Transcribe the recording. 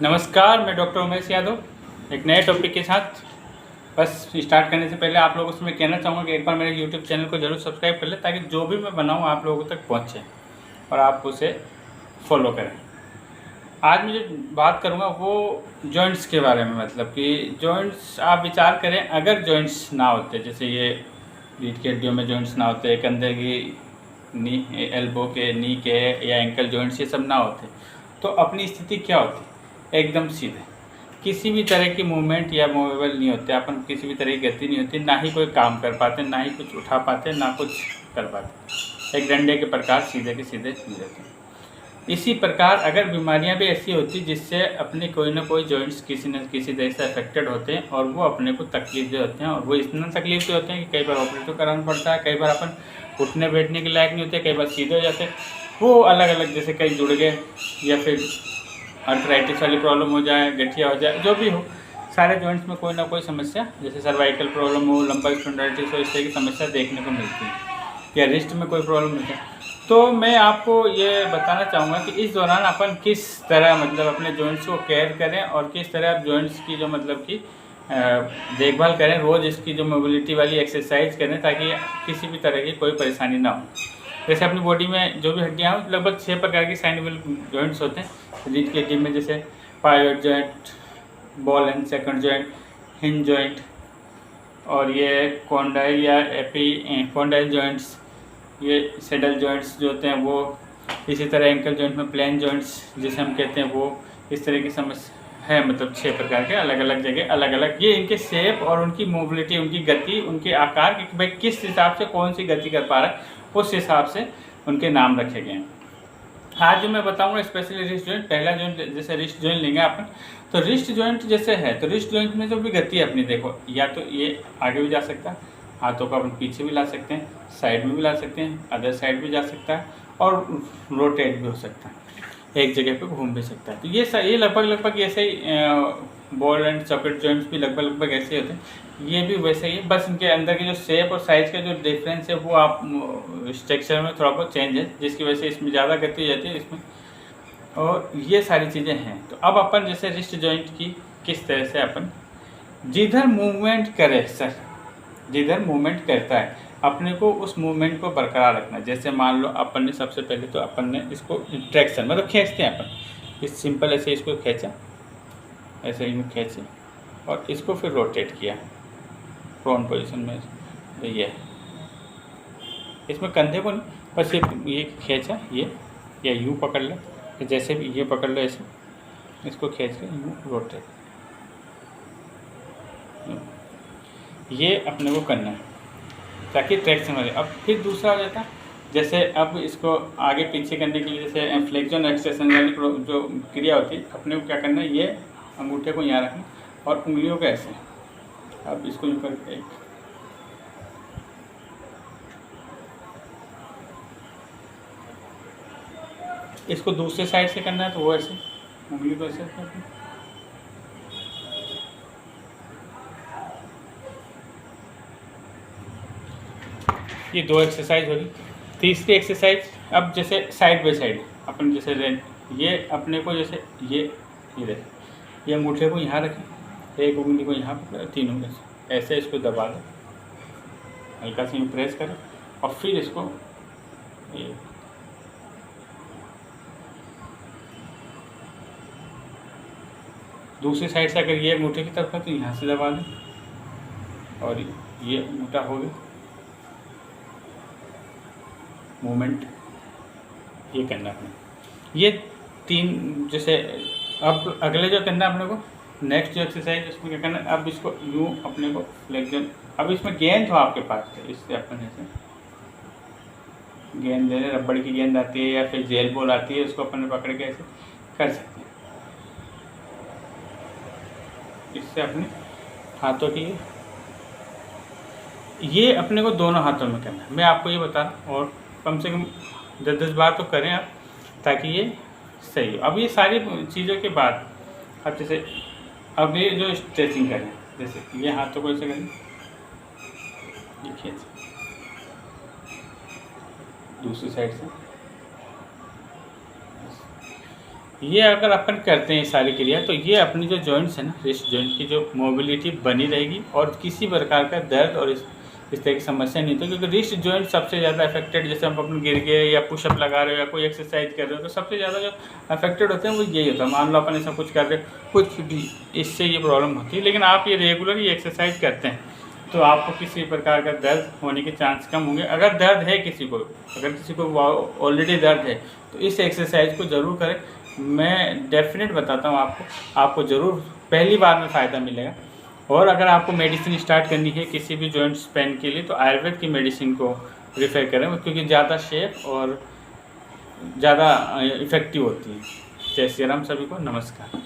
नमस्कार, मैं डॉक्टर उमेश यादव एक नए टॉपिक के साथ। बस स्टार्ट करने से पहले आप लोगों से मैं कहना चाहूँगा कि एक बार मेरे यूट्यूब चैनल को जरूर सब्सक्राइब कर लें ताकि जो भी मैं बनाऊँ आप लोगों तक पहुँचे और आप उसे फॉलो करें। आज मैं जो बात करूँगा वो जॉइंट्स के बारे में, मतलब कि जॉइंट्स आप विचार करें, अगर जॉइंट्स ना होते, जैसे ये रीढ़ की हड्डियों में जॉइंट्स ना होते, कंधे की नी एल्बो के, नी के या एंकल जॉइंट्स ये सब ना होते तो अपनी स्थिति क्या होती? एकदम सीधे, किसी भी तरह की मूवमेंट या मूवेबल नहीं होते, अपन किसी भी तरह की गति नहीं होती, ना ही कोई काम कर पाते, ना ही कुछ उठा पाते, ना कुछ कर पाते, एक डंडे के प्रकार सीधे के सीधे मिल जाते हैं। इसी प्रकार अगर बीमारियां भी ऐसी होती जिससे अपने कोई ना कोई जॉइंट्स किसी न किसी तरह से अफेक्टेड होते हैं और वो अपने को तकलीफ दे होते हैं, और वो इतना तकलीफ दे होते हैं कि कई बार ऑपरेटिव कराना पड़ता है, कई बार अपन उठने बैठने के लायक नहीं होते, कई बार सीधे हो जाते हैं, वो अलग अलग, जैसे कहीं जुड़ गए या फिर आर्थराइटिस वाली प्रॉब्लम हो जाए, गठिया हो जाए, जो भी हो, सारे जॉइंट्स में कोई ना कोई समस्या, जैसे सर्वाइकल प्रॉब्लम हो, लंबर स्पॉन्डिलाइटिस हो, इस तरह की समस्या देखने को मिलती है, या रिस्ट में कोई प्रॉब्लम होती है। तो मैं आपको ये बताना चाहूँगा कि इस दौरान अपन किस तरह, मतलब अपने जॉइंट्स को केयर करें और किस तरह आप जॉइंट्स की जो मतलब कि देखभाल करें, रोज़ इसकी जो मोबिलिटी वाली एक्सरसाइज करें ताकि किसी भी तरह की कोई परेशानी ना हो। जैसे अपनी बॉडी में जो भी हड्डियाँ हों, लगभग 6 प्रकार की साइनेबल जॉइंट्स होते हैं रीढ़ की हड्डी में, जैसे pivot joint, ball and socket joint, hinge joint, और ये कॉन्डाइल या कॉन्डाइल जॉइंट्स, ये सेडल जॉइंट्स जो होते हैं वो, इसी तरह एंकल जॉइंट में प्लेन जॉइंट्स जिसे हम कहते हैं वो, इस तरह की समस्या है। मतलब 6 प्रकार के, अलग अलग जगह अलग अलग, ये इनके शेप और उनकी मोबिलिटी, उनकी गति, उनके आकार, कि भाई किस हिसाब से कौन सी गति कर पा रहा है, उस हिसाब से उनके नाम रखे गए हैं। आज जो मैं बताऊंगा स्पेशली रिस्ट जॉइंट, पहला जॉइंट जैसे रिस्ट जॉइंट लेंगे अपन, तो रिस्ट जॉइंट जैसे है, तो रिस्ट जॉइंट में जो भी गति है अपनी, देखो या तो ये आगे भी जा सकता है, हाथों को अपन पीछे भी ला सकते हैं, साइड में भी ला सकते हैं, अदर साइड भी जा सकता है, और रोटेट भी हो सकता है, एक जगह पे घूम भी सकता है। तो ये लगभग ऐसे ही बॉल एंड सॉकेट जॉइंट्स भी लगभग ऐसे होते हैं, ये भी वैसे ही, बस इनके अंदर की जो शेप और साइज का जो डिफरेंस है वो आप स्ट्रक्चर में थोड़ा बहुत चेंज है, जिसकी वजह से इसमें ज़्यादा गति हो जाती है इसमें, और ये सारी चीज़ें हैं। तो अब अपन जैसे रिस्ट जॉइंट की किस तरह से अपन जिधर मूवमेंट करे, सर जिधर मूवमेंट करता है अपने को उस मूवमेंट को बरकरार रखना। जैसे मान लो अपन ने सबसे पहले तो अपन ने इसको ट्रैक्शन मतलब खींचते हैं अपन, इस सिंपल ऐसे इसको खींचा, ऐसे ही खींचे और इसको फिर रोटेट किया प्रोन पोजीशन में, तो ये इसमें कंधे को नहीं, बस ये खींचा, ये या यूँ पकड़ लो, जैसे भी ये पकड़ लो ऐसे, इसको खींच के यूँ रोटेट, ये अपने को करना है ताकि ट्रैक्शन वाले। अब फिर दूसरा हो जाता है, जैसे अब इसको आगे पीछे करने के लिए, जैसे फ्लेक्शन एक्सटेंशन वाली जो क्रिया होती है, अपने को क्या करना है, ये अंगूठे को यहाँ रखना और उंगलियों को ऐसे, अब इसको यूँ करके एक, इसको दूसरे साइड से करना है तो वो ऐसे उंगली को ऐसे करना। ये 2 एक्सरसाइज होगी। तीसरी एक्सरसाइज, अब जैसे साइड बाई साइड अपन जैसे ये अपने को जैसे ये रहे, ये अंगूठे को यहाँ रखें, एक उंगली को यहाँ पकड़े, 3 उंगली से ऐसे इसको दबा दें, हल्का से प्रेस करें और फिर इसको ये दूसरी साइड से, अगर ये अंगूठे की तरफ है तो यहाँ से दबा दें और ये अंगूठा हो गया मूवमेंट, ये करना अपने। ये 3 जैसे, अब अगले जो करना है अपने को, नेक्स्ट जो एक्सरसाइज उसमें क्या करना है, अब इसको यूँ अपने को फ्लेक्शन, अब इसमें गेंद हो आपके पास, तो इससे अपन ऐसे गेंद ले, रबड़ की गेंद आती है या फिर जेल बॉल आती है, उसको अपन पकड़ के ऐसे कर सकते हैं। इससे अपने हाथों की, ये अपने को दोनों हाथों में करना है, मैं आपको ये बता रहा हूँ, और कम से कम 10-10 बार तो करें आप ताकि ये सही हो। अब ये सारी चीज़ों के बाद अब जैसे अब ये जो स्ट्रेचिंग करें, जैसे ये हाथों को ऐसे करें, ये खींच, दूसरी साइड से ये अगर अपन करते हैं सारी क्रिया तो ये अपनी जो जॉइंट्स है ना, रिस्ट जॉइंट की जो मोबिलिटी बनी रहेगी और किसी प्रकार का दर्द और इस तरह की समस्या नहीं होती, क्योंकि रिस्ट जॉइंट सबसे ज़्यादा अफेक्टेड, जैसे हम अपन गिर गए या पुशअप लगा रहे हो या कोई एक्सरसाइज कर रहे हो तो सबसे ज़्यादा जो अफेक्टेड होते हैं वो यही होता है। मान लो अपन ऐसा कुछ कर रहे हो, कुछ भी इससे ये प्रॉब्लम होती है। लेकिन आप ये रेगुलर ये एक्सरसाइज करते हैं तो आपको किसी प्रकार का दर्द होने के चांस कम होंगे। अगर दर्द है किसी को, अगर किसी को ऑलरेडी दर्द है तो इस एक्सरसाइज को ज़रूर करें। मैं डेफिनेट बताता हूँ आपको ज़रूर पहली बार में फ़ायदा मिलेगा। और अगर आपको मेडिसिन स्टार्ट करनी है किसी भी जॉइंट्स पेन के लिए तो आयुर्वेद की मेडिसिन को प्रेफर करें, क्योंकि ज़्यादा सेफ और ज़्यादा इफ़ेक्टिव होती है। जय श्री राम, सभी को नमस्कार।